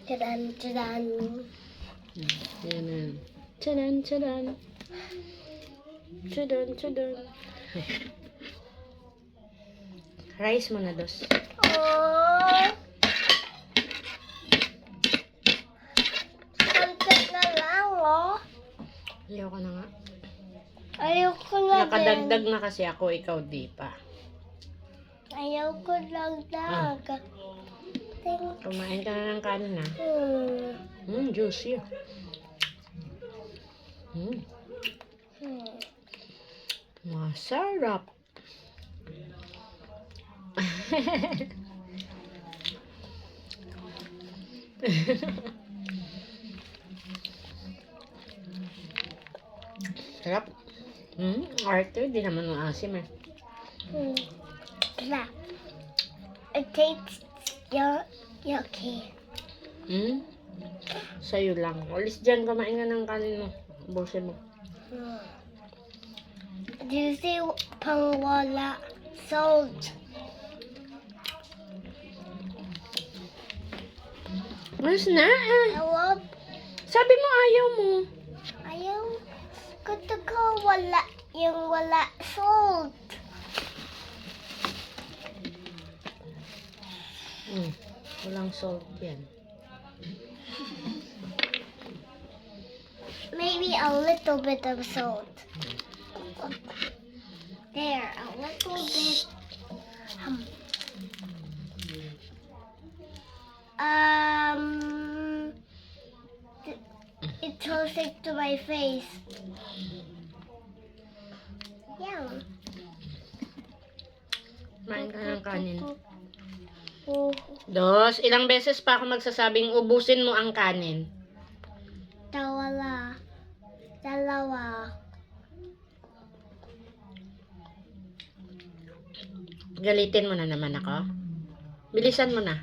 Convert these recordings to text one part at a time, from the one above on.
Charan, charan. Yan na. Charan, charan. Charan, charan. Rice mo na, Dos. Oh. Sunset na lang, oh. Ayaw ko na nga. Ayoko na Nakadagdag din. na kasi ako, ikaw di pa. Ayoko dagdag. Kumain ka na ng kanin na. Juicy. Masarap. Sarap. Arthur, di naman ng asim eh. Yeah. It tastes yucky. Sa'yo lang. Alis dyan, kumain ka ng kanin mo. Ubusin mo. Juicy pang wala salt. Mas na I love. Sabi mo ayaw mo. Ayaw. Gusto ko wala yung wala salt. Walang salt yan. Maybe a little bit of salt. There, a little bit. It's so sick to my face. Yeah. Kumain ka ng kanin. Oh, Dos, ilang beses pa ako magsasabing ubusin mo ang kanin. dalawa. Galitin mo na naman ako. Bilisan mo na.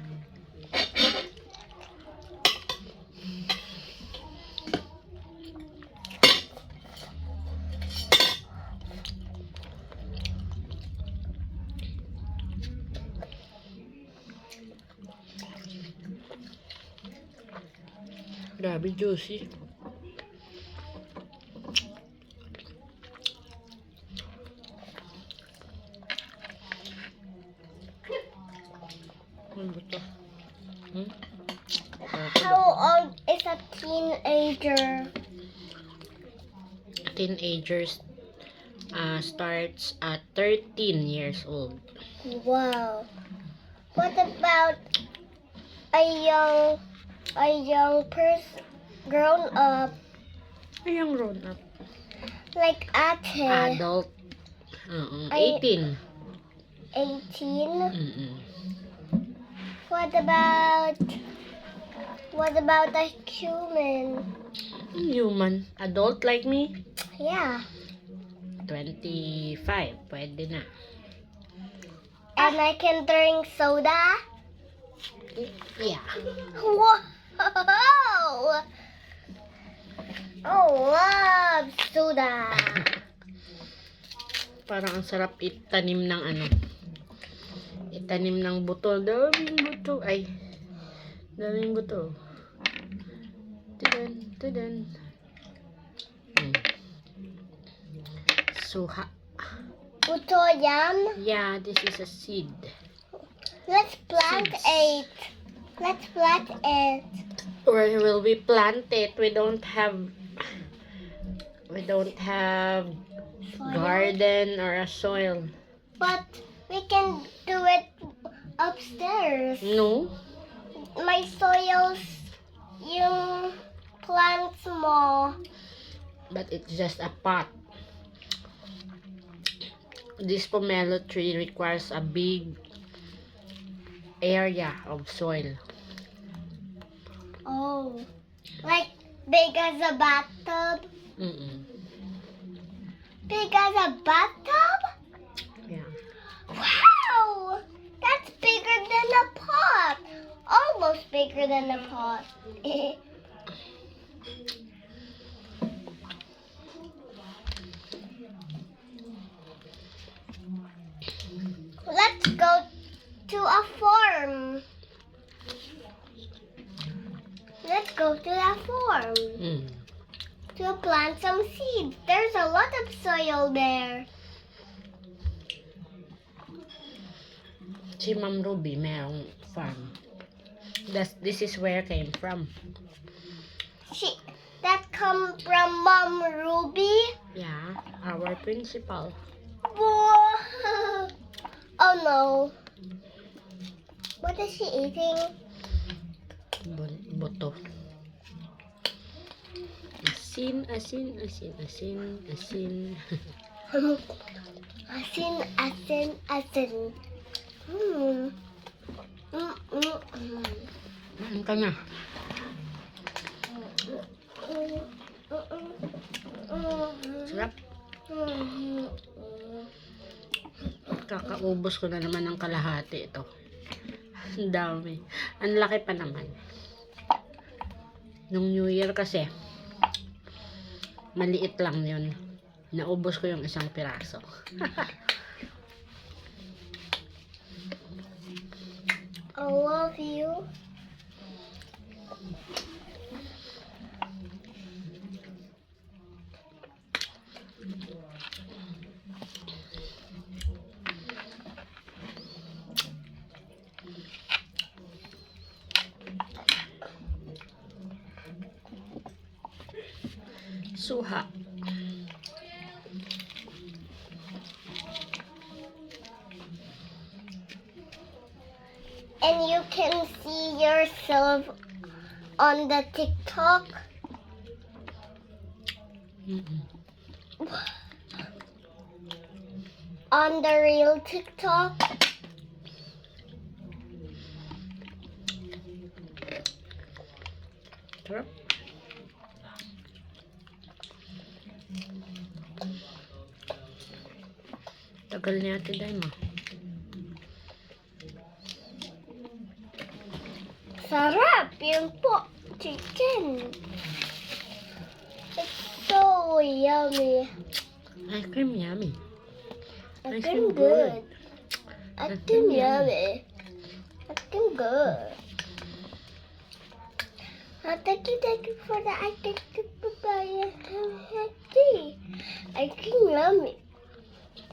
Grabe, juicy. Ano ba ito? How old is a teenager? Teenagers starts at 13 years old. Wow. What about a young person, grown up, Ayang grown up. like ate, Adult. 18. 18? Mm-mm. What about a human? Human. Adult like me? Yeah. 25. Pwede na. And I can drink soda? Yeah. Whoa! Oh, love soda. Parang ang sarap itanim ng itanim ng butol. Daming buto. Ay. Daming buto. Tudan, tudan. Suha. Buto yan? Yeah, this is a seed. Let's plant Seeds. it. Let's plant it. Where will we plant it? We don't have garden or a soil. But we can do it upstairs. No. My soils, yung plants mo. But it's just a pot. This pomelo tree requires a big area of soil. Oh, like big as a bathtub? Big as a bathtub? Yeah. Wow! That's bigger than a pot. Almost bigger than a pot. Let's go to a farm. go to the farm to plant some seeds. There's a lot of soil there. Si Ma'am Ruby merong farm. This is where came from. That come from Mom Ruby. Yeah, our principal. Whoa. Oh no. What is she eating? Buto. Asin, asin, asin, asin, asin. Asin, asin, asin. Maan ka na. Sarap. Kakaubos ko na naman ng kalahati ito. Ang dami. Ang laki pa naman. Nung New Year kasi, maliit lang yun. Naubos ko yung isang piraso. I love you. Suha. And you can see yourself on the TikTok. On the real TikTok. Sarap. Tagal ni Ate Daima. Sarap yun po. Chicken. It's so yummy. Ice cream yummy. Ice Ice cream cream good. Ice Ice cream cream yummy. Ice cream good. Thank you for the ice cream. Ice cream yummy.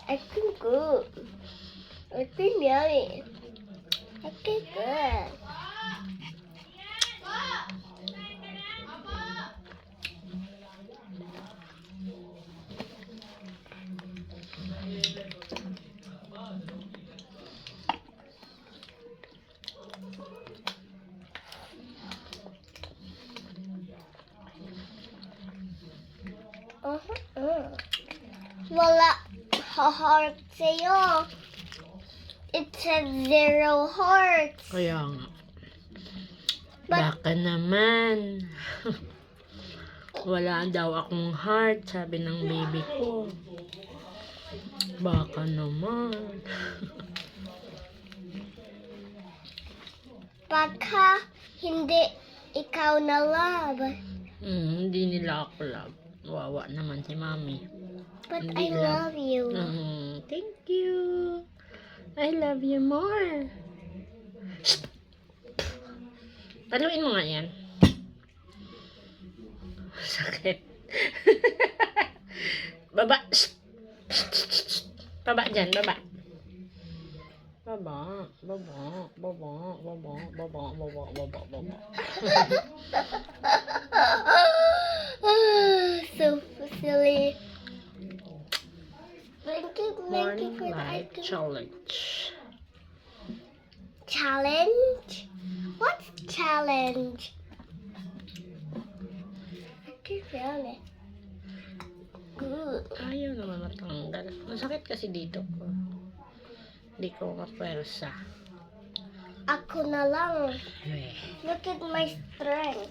Ice cream good. Ice cream yummy. Ice cream good. Wala heart sa'yo. It says 0 hearts. Kaya nga. But Baka naman. Wala daw akong heart, sabi ng baby ko. Baka naman. baka hindi ikaw na love. Hindi nila ako love. Wawa naman si Mami. But Hindi I love. love you. Thank you. I love you more. Paluin mo nga yan. Sakit. Baba. Baba dyan, baba. Baba, baba, baba, baba, baba, baba, baba, baba. So silly. Thank you Morning for the light ice cream. challenge. Challenge? What's challenge? I can feel it. Good. Ayaw naman matanggal. Masakit kasi dito ko. Hindi ko mapwersa. Ako na lang. Eh. Look at my strength.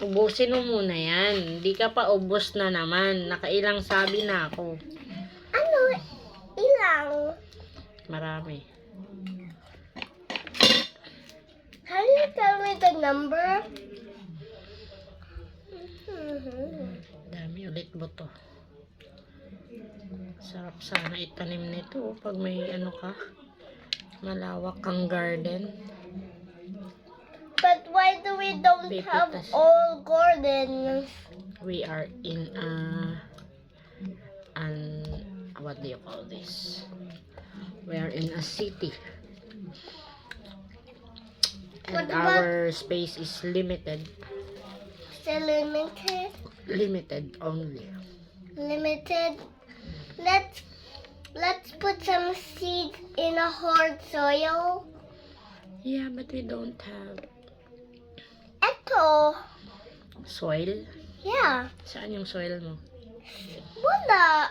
Ubusin mo muna yan. Hindi ka pa ubos na naman. Nakailang sabi na ako. Ano? Ilang? Marami. Can you tell me the number? Dami ulit buto. Sarap sana itanim nito pag may ano ka. Malawak kang garden. But why do we don't Baby have tas- all gardens? We are in what do you call this? We are in a city. And What about- our space is limited. Still limited. Limited only. Limited. Let's put some seeds in a hard soil. Yeah, but we don't have Eto. soil. Yeah. Saan yung soil mo? Wala.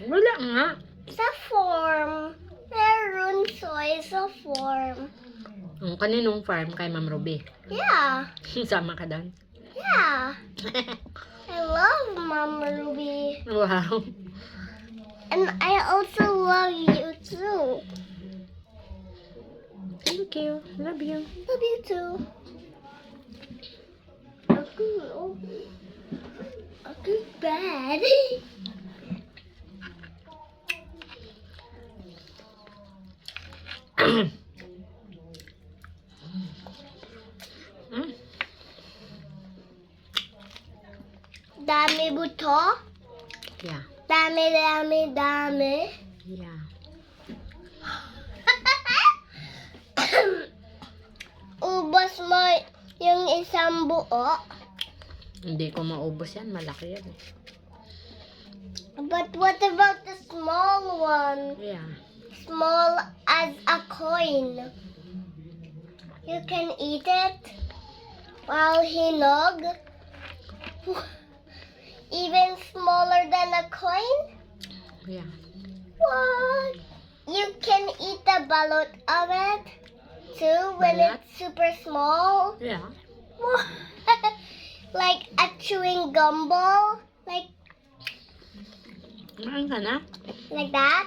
Wala nga. Sa farm. Meron soil sa farm. Kaninong farm? Kay Ma'am Ruby. Yeah. Sama ka doon. Yeah. I love Mama Ruby. Wow. And I also love you too. Thank you. Love you. Love you too. Aku bad. Mm. Dami buto. Yeah. Dami. Yeah. Ubos mo yung isang buo. Hindi ko maubos yan. Malaki yan eh. But what about the small one? Yeah. Small as a coin. You can eat it while hinog. Even smaller than a coin? Yeah. What? You can eat the balot of it too when Balat? it's super small? Yeah. Like a chewing gum ball? Kumain ka na? Like that?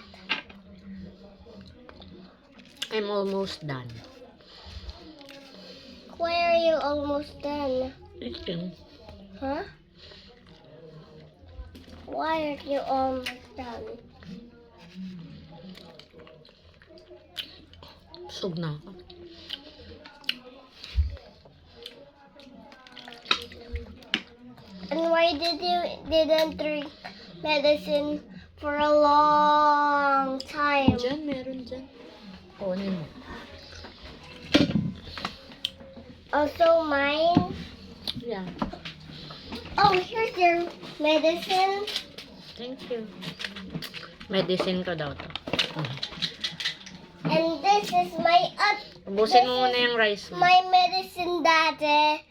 I'm almost done. Why are you almost done? Eating. Huh? Why are you almost done? Busog na ako. And why didn't drink medicine for a long time? Diyan, meron dyan. Kunin mo. Also mine. Yeah. Oh, here's your medicine. Thank you. Medicine ko daw to. And this is my Ubusin mo muna yung rice mo. my medicine, Daddy.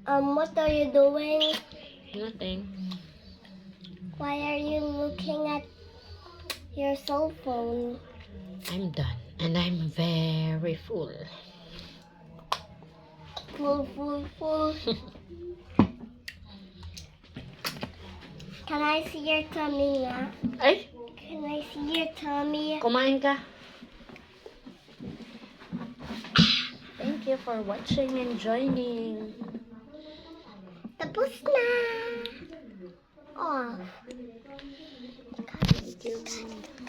What are you doing? Nothing. Why are you looking at your cell phone? I'm done. And I'm very full. Full. Can I see your tummy now? Ay! Can I see your tummy? Kumain ka. Thank you for watching and joining. Tapos na. Off.